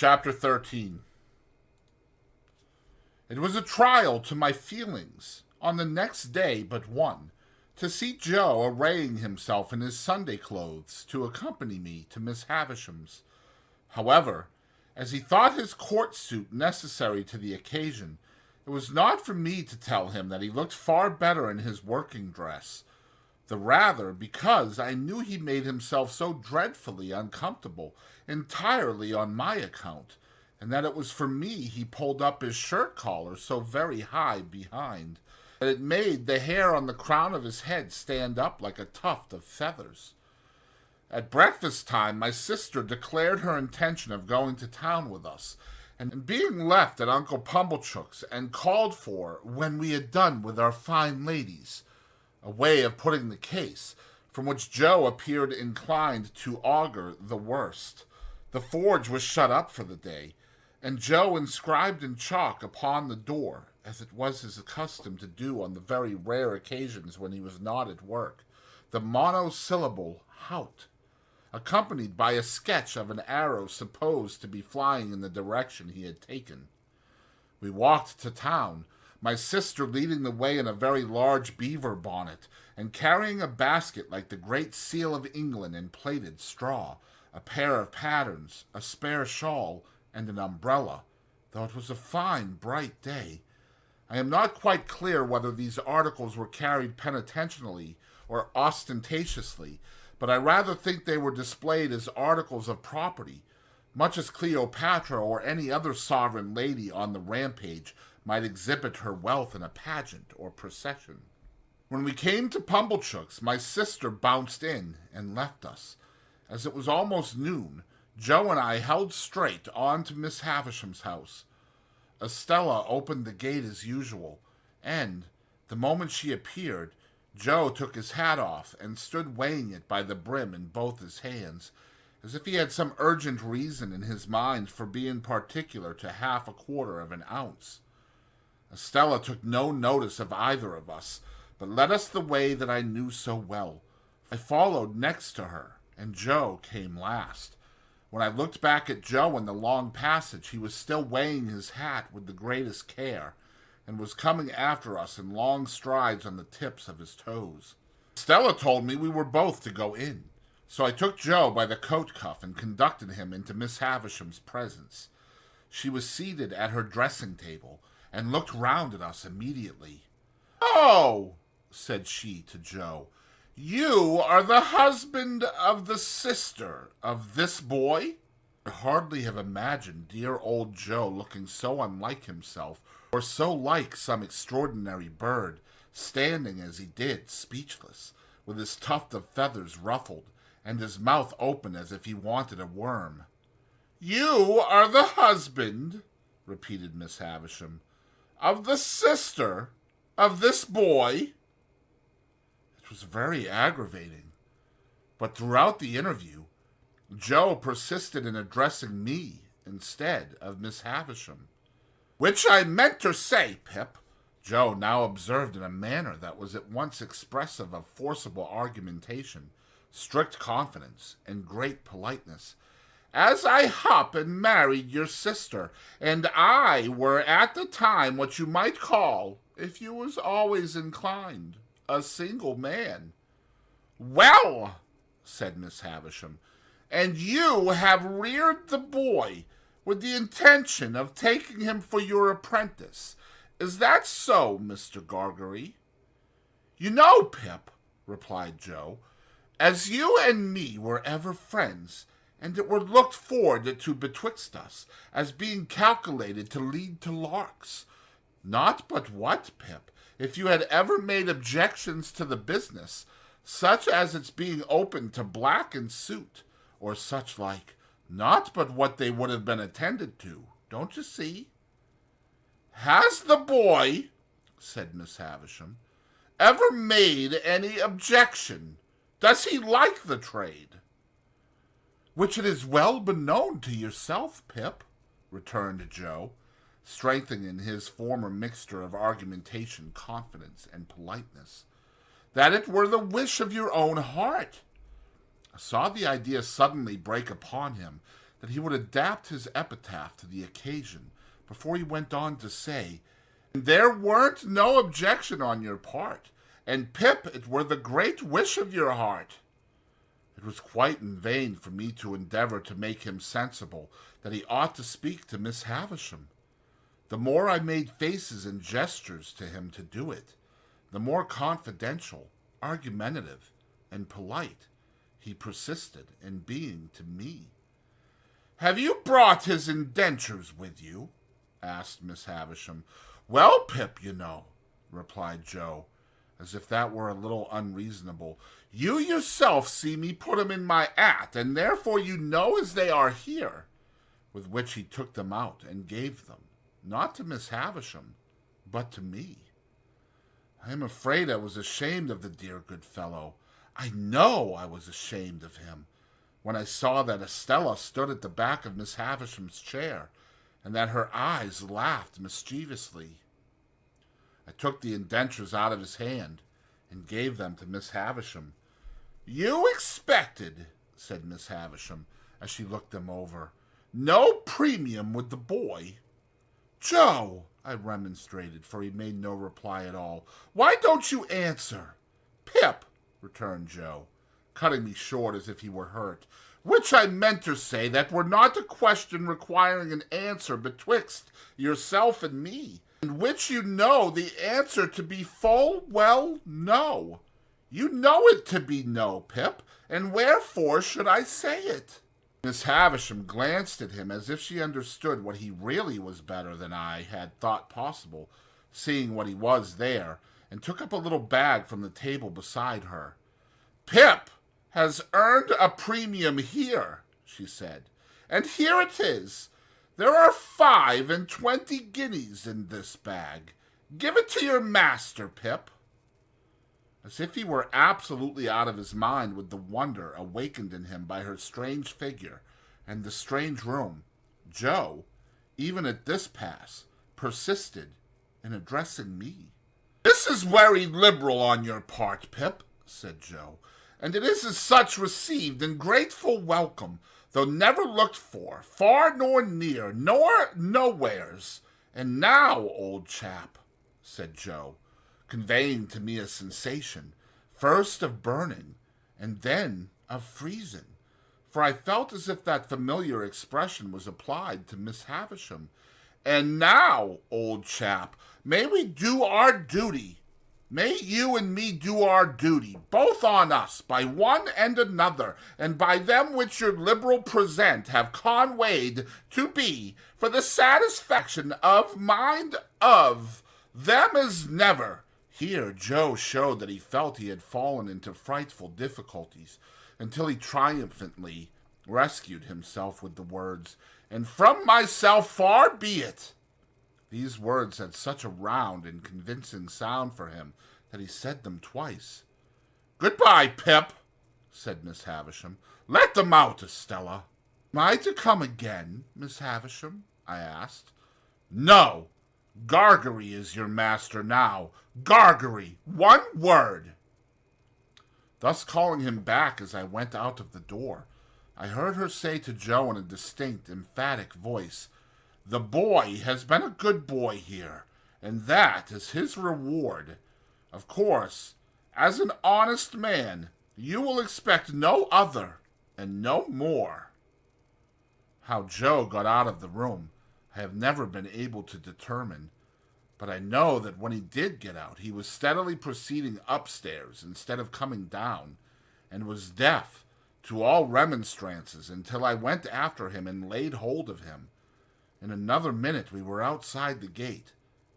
Chapter 13. It was a trial to my feelings, on the next day but one, to see Joe arraying himself in his Sunday clothes to accompany me to Miss Havisham's. However, as he thought his court suit necessary to the occasion, it was not for me to tell him that he looked far better in his working dress, the rather because I knew he made himself so dreadfully uncomfortable entirely on my account, and that it was for me he pulled up his shirt collar so very high behind, that it made the hair on the crown of his head stand up like a tuft of feathers. At breakfast time my sister declared her intention of going to town with us, and being left at Uncle Pumblechook's, and called for when we had done with our fine ladies, a way of putting the case, from which Joe appeared inclined to augur the worst. The forge was shut up for the day, and Joe inscribed in chalk upon the door, as it was his custom to do on the very rare occasions when he was not at work, the monosyllable "hout," accompanied by a sketch of an arrow supposed to be flying in the direction he had taken. We walked to town, my sister leading the way in a very large beaver bonnet, and carrying a basket like the great seal of England in plaited straw, a pair of pattens, a spare shawl, and an umbrella, though it was a fine, bright day. I am not quite clear whether these articles were carried penitentially or ostentatiously, but I rather think they were displayed as articles of property, much as Cleopatra or any other sovereign lady on the rampage might exhibit her wealth in a pageant or procession. When we came to Pumblechook's, my sister bounced in and left us. As it was almost noon, Joe and I held straight on to Miss Havisham's house. Estella opened the gate as usual, and, the moment she appeared, Joe took his hat off and stood weighing it by the brim in both his hands, as if he had some urgent reason in his mind for being particular to 1/2 of an ounce. Estella took no notice of either of us, but led us the way that I knew so well. I followed next to her, and Joe came last. When I looked back at Joe in the long passage, he was still weighing his hat with the greatest care, and was coming after us in long strides on the tips of his toes. Stella told me we were both to go in, so I took Joe by the coat cuff and conducted him into Miss Havisham's presence. She was seated at her dressing table, and looked round at us immediately. "Oh," said she to Joe, "you are the husband of the sister of this boy?" I hardly have imagined dear old Joe looking so unlike himself, or so like some extraordinary bird, standing as he did, speechless, with his tuft of feathers ruffled, and his mouth open as if he wanted a worm. "You are the husband," repeated Miss Havisham, "of the sister of this boy?" It was very aggravating, but throughout the interview, Joe persisted in addressing me instead of Miss Havisham. "Which I meant to say, Pip," Joe now observed in a manner that was at once expressive of forcible argumentation, strict confidence, and great politeness, "as I hup and married your sister, and I were at the time what you might call, if you was always inclined, a single man." "Well," said Miss Havisham, "and you have reared the boy with the intention of taking him for your apprentice. Is that so, Mr. Gargery?" "You know, Pip," replied Joe, "as you and me were ever friends, and it were looked forward to betwixt us, as being calculated to lead to larks. Not but what, Pip, if you had ever made objections to the business, such as its being open to black and suit, or such like, not but what they would have been attended to, don't you see?" "Has the boy," said Miss Havisham, "ever made any objection? Does he like the trade?" "Which it is well beknown to yourself, Pip," returned Joe, strengthening his former mixture of argumentation, confidence, and politeness, "that it were the wish of your own heart." I saw the idea suddenly break upon him that he would adapt his epitaph to the occasion before he went on to say, "There weren't no objection on your part, and Pip, it were the great wish of your heart." It was quite in vain for me to endeavor to make him sensible that he ought to speak to Miss Havisham. The more I made faces and gestures to him to do it, the more confidential, argumentative, and polite he persisted in being to me. "Have you brought his indentures with you?" asked Miss Havisham. "Well, Pip, you know," replied Joe, as if that were a little unreasonable, "you yourself see me put 'em in my 'at, and therefore you know as they are here," with which he took them out and gave them, not to Miss Havisham, but to me. I am afraid I was ashamed of the dear good fellow. I know I was ashamed of him, when I saw that Estella stood at the back of Miss Havisham's chair, and that her eyes laughed mischievously. I took the indentures out of his hand and gave them to Miss Havisham. "You expected," said Miss Havisham, as she looked them over, "no premium with the boy." "Joe," I remonstrated, for he made no reply at all, "why don't you answer?" "Pip," returned Joe, cutting me short as if he were hurt, "which I meant to say that were not a question requiring an answer betwixt yourself and me, and which you know the answer to be full well no. You know it to be no, Pip, and wherefore should I say it?" Miss Havisham glanced at him as if she understood what he really was better than I had thought possible, seeing what he was there, and took up a little bag from the table beside her. "Pip has earned a premium here," she said, "and here it is. There are 25 guineas in this bag. Give it to your master, Pip." As if he were absolutely out of his mind with the wonder awakened in him by her strange figure and the strange room, Joe, even at this pass, persisted in addressing me. "This is very liberal on your part, Pip," said Joe, "and it is as such received in grateful welcome, though never looked for, far nor near, nor nowheres. And now, old chap," said Joe, conveying to me a sensation, first of burning, and then of freezing, for I felt as if that familiar expression was applied to Miss Havisham. "And now, old chap, may we do our duty, may you and me do our duty, both on us, by one and another, and by them which your liberal present have conveyed to be, for the satisfaction of mind of them as never." Here Joe showed that he felt he had fallen into frightful difficulties, until he triumphantly rescued himself with the words, "And from myself far be it." These words had such a round and convincing sound for him that he said them twice. "Goodbye, Pip," said Miss Havisham. "Let them out, Estella." "Am I to come again, Miss Havisham?" I asked. "No. Gargery is your master now. Gargery. One word." Thus calling him back as I went out of the door, I heard her say to Joe in a distinct, emphatic voice, "The boy has been a good boy here, and that is his reward. Of course, as an honest man, you will expect no other and no more." How Joe got out of the room, I have never been able to determine, but I know that when he did get out, he was steadily proceeding upstairs instead of coming down, and was deaf to all remonstrances until I went after him and laid hold of him. In another minute we were outside the gate,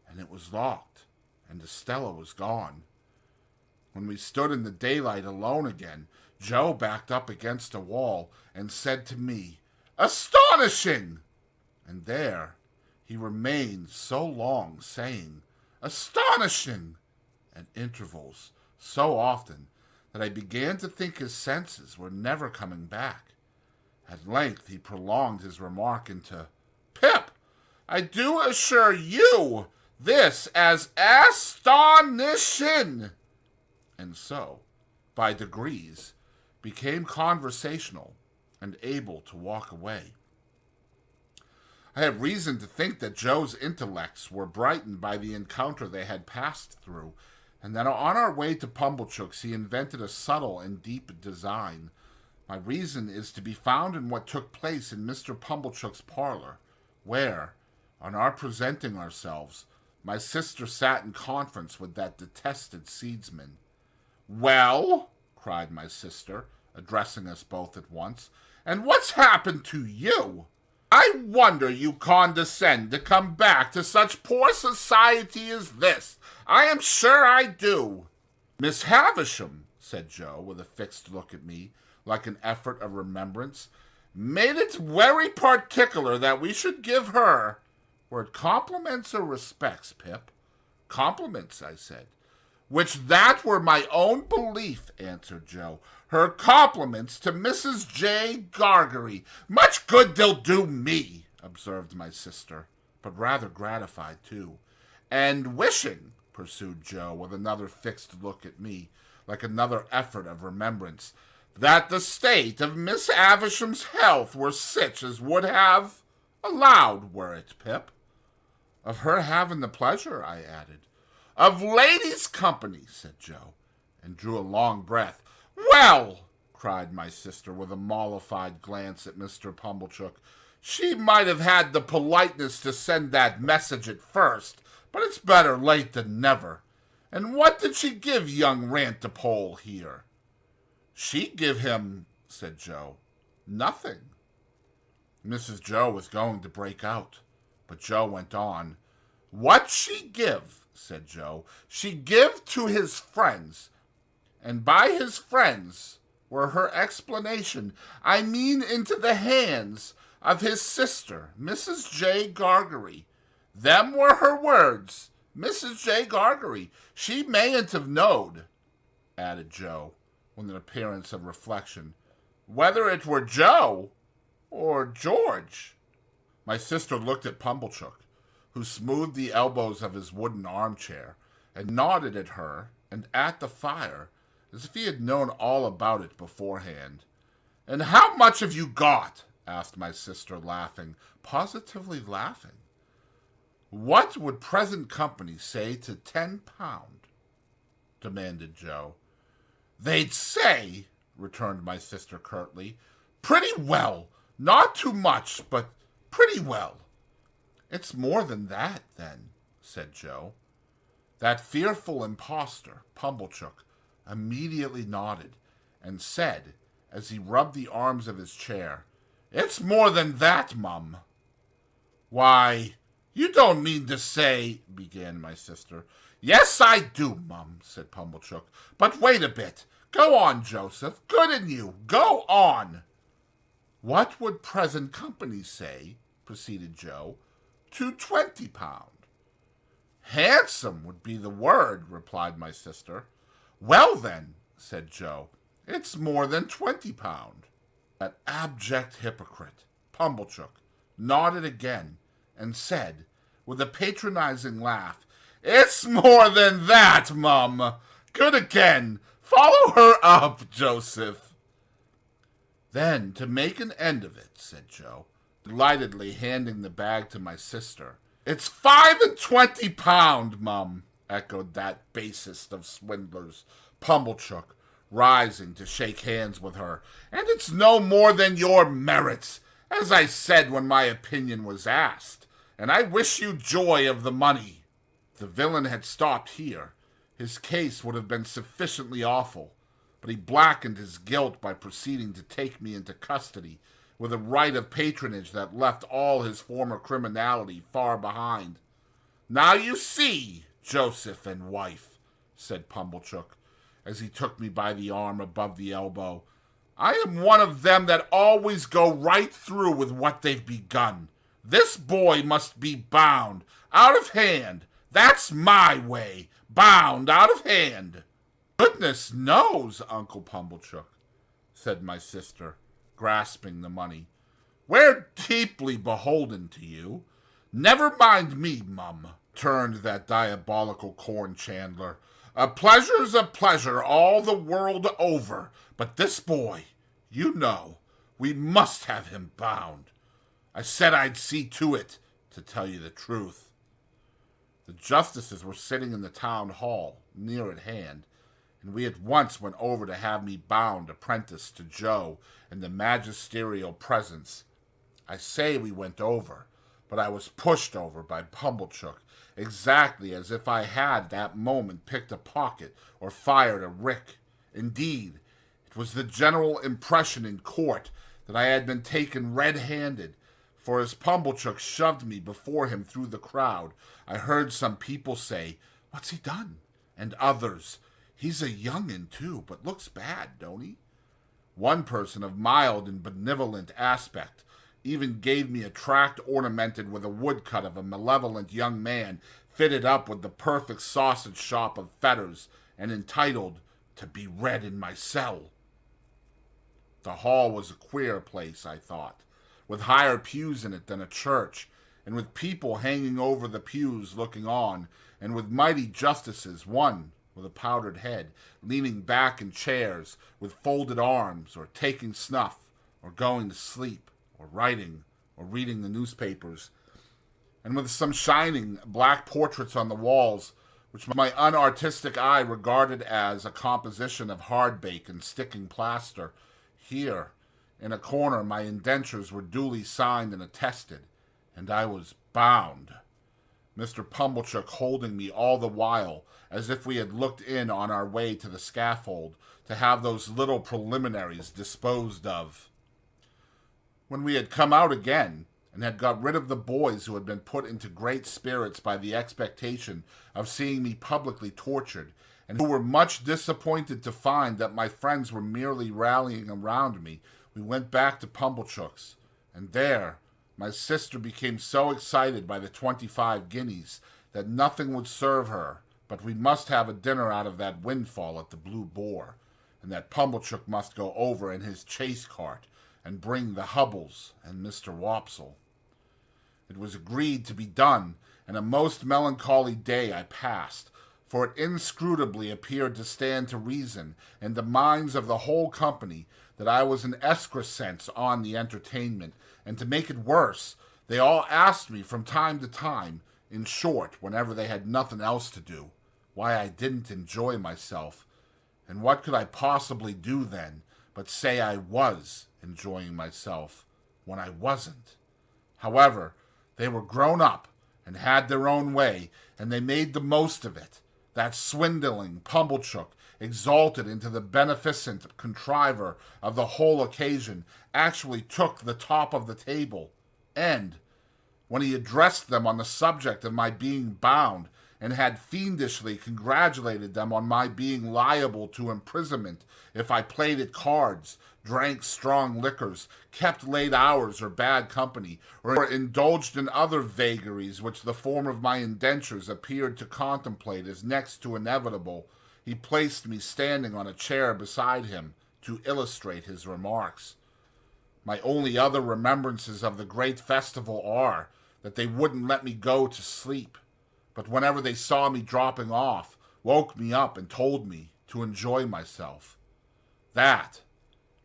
and it was locked, and Estella was gone. When we stood in the daylight alone again, Joe backed up against a wall and said to me, "Astonishing!" And there he remained so long, saying, "Astonishing!" at intervals so often that I began to think his senses were never coming back. At length he prolonged his remark into, "Pip, I do assure you this as astonishing," and so, by degrees, became conversational and able to walk away. I had reason to think that Joe's intellects were brightened by the encounter they had passed through, and that on our way to Pumblechook's he invented a subtle and deep design. My reason is to be found in what took place in Mr. Pumblechook's parlor, where, on our presenting ourselves, my sister sat in conference with that detested seedsman. "Well," cried my sister, addressing us both at once, "and what's happened to you? I wonder you condescend to come back to such poor society as this. I am sure I do." "Miss Havisham," said Joe, with a fixed look at me, like an effort of remembrance, "made it very particular that we should give her—" "Were it compliments or respects, Pip?" "Compliments," I said. "Which that were my own belief," answered Joe. "Her compliments to Mrs. J. Gargery. Much good they'll do me," observed my sister, but rather gratified too. "And wishing," pursued Joe, with another fixed look at me, like another effort of remembrance, "that the state of Miss Avisham's health were sich as would have allowed, were it, Pip?" "Of her having the pleasure," I added. "Of ladies' company," said Joe, and drew a long breath. "Well," cried my sister, with a mollified glance at Mr. Pumblechook, "she might have had the politeness to send that message at first, but it's better late than never. And what did she give young Rantipole here?" "She give him," said Joe, "nothing." Mrs. Joe was going to break out, but Joe went on. "What she give," said Joe, "she give to his friends, and by his friends were her explanation. I mean into the hands of his sister, Mrs. J. Gargery. Them were her words. Mrs. J. Gargery. She mayn't have knowed," added Joe, with an appearance of reflection, "whether it were Joe or George." My sister looked at Pumblechook, who smoothed the elbows of his wooden armchair, and nodded at her and at the fire, as if he had known all about it beforehand. "And how much have you got?" asked my sister, laughing, positively laughing. "What would present company say to £10?" demanded Joe. "They'd say," returned my sister curtly, "pretty well. Not too much, but pretty well." "It's more than that, then," said Joe. That fearful impostor, Pumblechook, immediately nodded, and said, as he rubbed the arms of his chair, "It's more than that, Mum." "Why, you don't mean to say—" began my sister. "Yes, I do, Mum," said Pumblechook. "But wait a bit. Go on, Joseph. Good in you. Go on." "What would present company say," proceeded Joe, "to £20?" "Handsome would be the word," replied my sister. "Well, then," said Joe, "it's more than £20. That abject hypocrite, Pumblechook, nodded again, and said, with a patronizing laugh, "It's more than that, Mum. Good again. Follow her up, Joseph." "Then, to make an end of it," said Joe, delightedly handing the bag to my sister. "It's £25, Mum," echoed that basest of swindlers, Pumblechook, rising to shake hands with her. "And it's no more than your merits, as I said when my opinion was asked, and I wish you joy of the money." The villain had stopped here. His case would have been sufficiently awful, but he blackened his guilt by proceeding to take me into custody, with a right of patronage that left all his former criminality far behind. "Now you see, Joseph and wife," said Pumblechook, as he took me by the arm above the elbow, "I am one of them that always go right through with what they've begun. This boy must be bound, out of hand. That's my way, bound out of hand." "Goodness knows, Uncle Pumblechook," said my sister, grasping the money. "We're deeply beholden to you." "Never mind me, Mum," turned that diabolical corn chandler. "A pleasure's a pleasure all the world over, but this boy, you know, we must have him bound." I said I'd see to it, to tell you the truth. The justices were sitting in the town hall, near at hand, and we at once went over to have me bound apprentice to Joe in the magisterial presence. I say we went over, but I was pushed over by Pumblechook, exactly as if I had that moment picked a pocket or fired a rick. Indeed, it was the general impression in court that I had been taken red-handed, for as Pumblechook shoved me before him through the crowd, I heard some people say, "What's he done?" and others, "He's a young'un, too, but looks bad, don't he?" One person of mild and benevolent aspect even gave me a tract ornamented with a woodcut of a malevolent young man fitted up with the perfect sausage shop of fetters and entitled, "To be read in my cell." The hall was a queer place, I thought, with higher pews in it than a church, and with people hanging over the pews looking on, and with mighty justices, one with a powdered head, leaning back in chairs with folded arms, or taking snuff, or going to sleep, or writing, or reading the newspapers, and with some shining black portraits on the walls, which my unartistic eye regarded as a composition of hardbake and sticking plaster. Here, in a corner, my indentures were duly signed and attested, and I was bound, Mr. Pumblechook holding me all the while, as if we had looked in on our way to the scaffold, to have those little preliminaries disposed of. When we had come out again, and had got rid of the boys who had been put into great spirits by the expectation of seeing me publicly tortured, and who were much disappointed to find that my friends were merely rallying around me, we went back to Pumblechook's, and there my sister became so excited by the 25 guineas that nothing would serve her, but we must have a dinner out of that windfall at the Blue Boar, and that Pumblechook must go over in his chaise cart and bring the Hubbles and Mr. Wopsle. It was agreed to be done, and a most melancholy day I passed, for it inscrutably appeared to stand to reason in the minds of the whole company that I was an excrescence on the entertainment, and to make it worse, they all asked me from time to time, in short, whenever they had nothing else to do, why I didn't enjoy myself, and what could I possibly do then but say I was enjoying myself when I wasn't. However, they were grown up and had their own way, and they made the most of it. That swindling Pumblechook, exalted into the beneficent contriver of the whole occasion, actually took the top of the table, and, when he addressed them on the subject of my being bound, and had fiendishly congratulated them on my being liable to imprisonment if I played at cards, drank strong liquors, kept late hours or bad company, or indulged in other vagaries which the form of my indentures appeared to contemplate as next to inevitable, he placed me standing on a chair beside him to illustrate his remarks. My only other remembrances of the great festival are that they wouldn't let me go to sleep, but whenever they saw me dropping off, woke me up and told me to enjoy myself. That,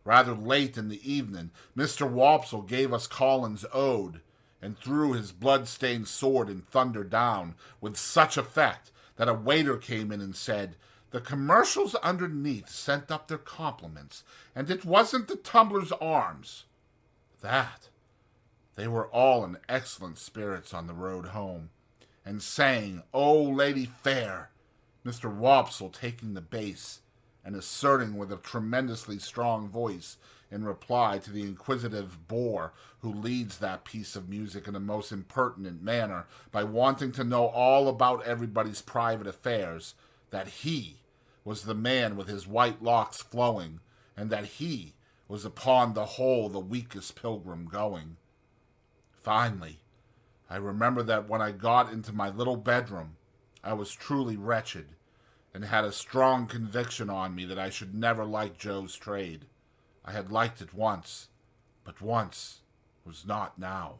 rather late in the evening, Mr. Wopsle gave us Collins's Ode, and threw his blood-stained sword in thunder down, with such effect that a waiter came in and said, "The commercials underneath sent up their compliments, and it wasn't the Tumbler's Arms." That. They were all in excellent spirits on the road home, and sang, "O Lady Fair," Mr. Wopsle taking the bass, and asserting with a tremendously strong voice in reply to the inquisitive bore who leads that piece of music in a most impertinent manner by wanting to know all about everybody's private affairs, that he was the man with his white locks flowing, and that he was upon the whole the weakest pilgrim going. Finally, I remember that when I got into my little bedroom, I was truly wretched, and had a strong conviction on me that I should never like Joe's trade. I had liked it once, but once was not now.